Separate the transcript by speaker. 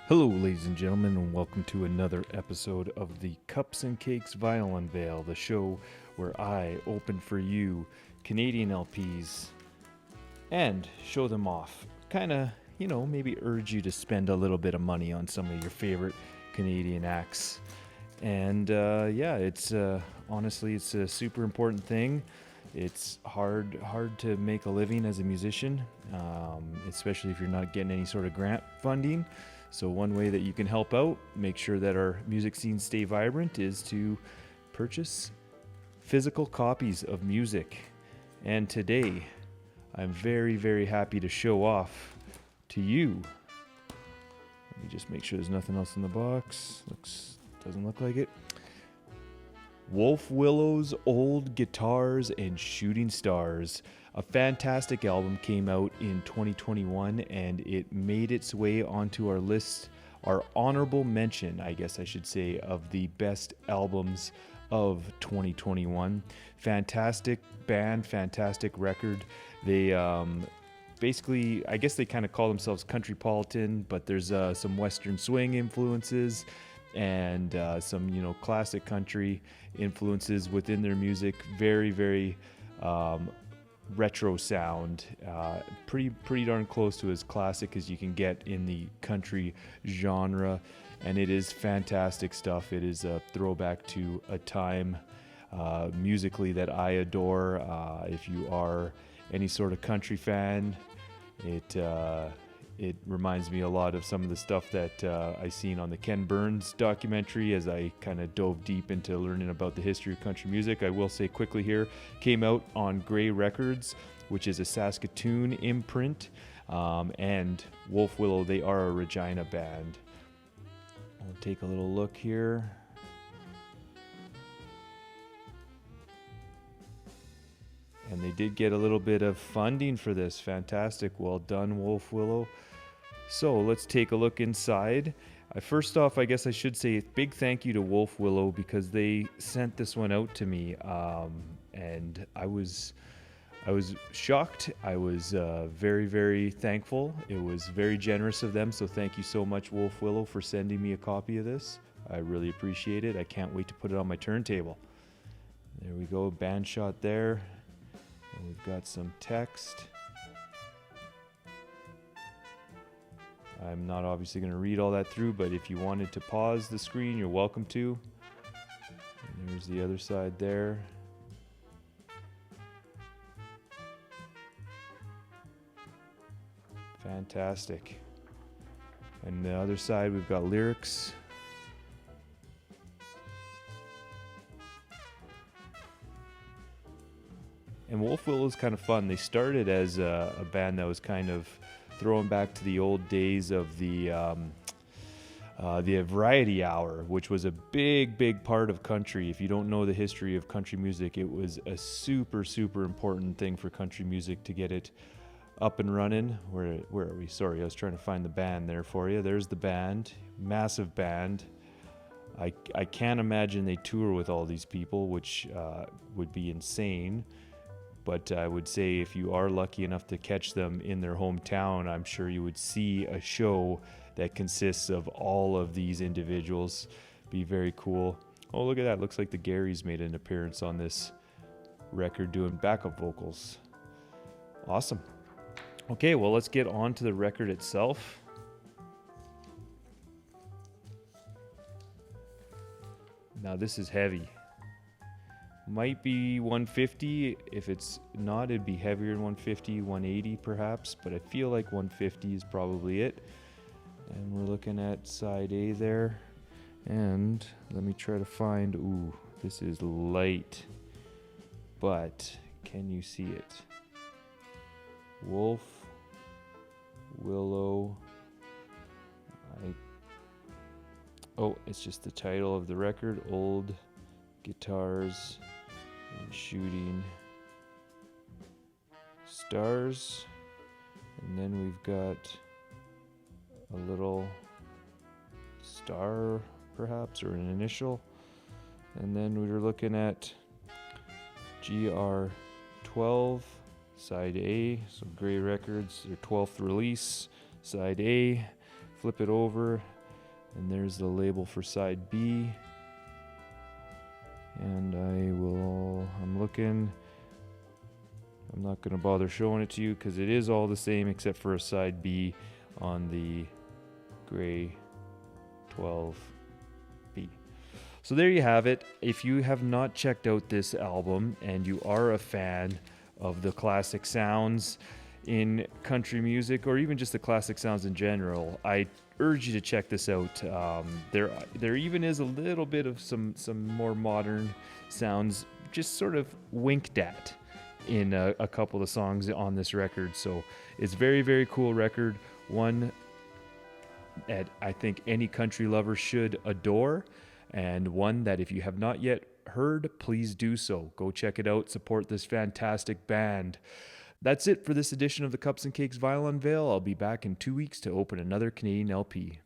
Speaker 1: Hello, ladies and gentlemen, and welcome to another episode of the Cups and Cakes Vinyl Unveil, the show where I open for you Canadian LPs and show them off. Kind of, maybe urge you to spend a little bit of money on some of your favorite Canadian acts. And it's honestly, it's a super important thing. It's hard to make a living as a musician, especially if you're not getting any sort of grant funding. So one way that you can help out, make sure that our music scenes stay vibrant, is to purchase physical copies of music. And today, I'm very, very happy to show off to you. Let me just make sure there's nothing else in the box. Doesn't look like it. Wolf Willow's Old Guitars and Shooting Stars. A fantastic album came out in 2021 and it made its way onto our list, our honorable mention, I guess I should say, of the best albums of 2021. Fantastic band, fantastic record. They basically, I guess they kind of call themselves countrypolitan, but there's some Western swing influences and some, classic country influences within their music. Very, very retro sound, pretty darn close to as classic as you can get in the country genre, and it is fantastic stuff. It is a throwback to a time musically that I adore. If you are any sort of country fan, it reminds me a lot of some of the stuff that I seen on the Ken Burns documentary as I kind of dove deep into learning about the history of country music. I will say quickly here, came out on Grey Records, which is a Saskatoon imprint, and Wolf Willow, they are a Regina band. I'll take a little look here. And they did get a little bit of funding for this. Fantastic. Well done, Wolf Willow. So let's take a look inside. First off, I guess I should say a big thank you to Wolf Willow because they sent this one out to me. And I was shocked. I was very, very thankful. It was very generous of them. So thank you so much, Wolf Willow, for sending me a copy of this. I really appreciate it. I can't wait to put it on my turntable. There we go. Band shot there. And we've got some text. I'm not obviously going to read all that through, but if you wanted to pause the screen, you're welcome to. And there's the other side there. Fantastic. And the other side, we've got lyrics. And Wolf Willow is kind of fun. They started as a band that was kind of throwing back to the old days of the Variety Hour, which was a big part of country. If you don't know the history of country music, it was a super important thing for country music to get it up and running. Where are we? Sorry, I was trying to find the band there for you. There's the band, massive band. I can't imagine they tour with all these people, which would be insane. But I would say if you are lucky enough to catch them in their hometown, I'm sure you would see a show that consists of all of these individuals. Be very cool. Oh, look at that. Looks like the Garys made an appearance on this record doing backup vocals. Awesome. Okay, well, let's get on to the record itself. Now, this is heavy. Might be 150. If it's not, it'd be heavier than 150, 180 perhaps, but I feel like 150 is probably it. And we're looking at side A there. And let me try to find, this is light, but can you see it? Wolf Willow. It's just the title of the record, Old Guitars and Shooting Stars. And then we've got a little star perhaps, or an initial. And then we were looking at GR12 side A, so Grey Records, their 12th release, side A. Flip it over, And there's the label for side B. And I'm looking. I'm not going to bother showing it to you because it is all the same except for a side B on the gray 12B. So there you have it. If you have not checked out this album and you are a fan of the classic sounds in country music, or even just the classic sounds in general, I urge you to check this out. There even is a little bit of some more modern sounds just sort of winked at in a couple of songs on this record. So it's very, very cool record. One that I think any country lover should adore, and one that if you have not yet heard, please do so. Go check it out. Support this fantastic band. That's it for this edition of the Cups and Cakes Vinyl Unveil. I'll be back in 2 weeks to open another Canadian LP.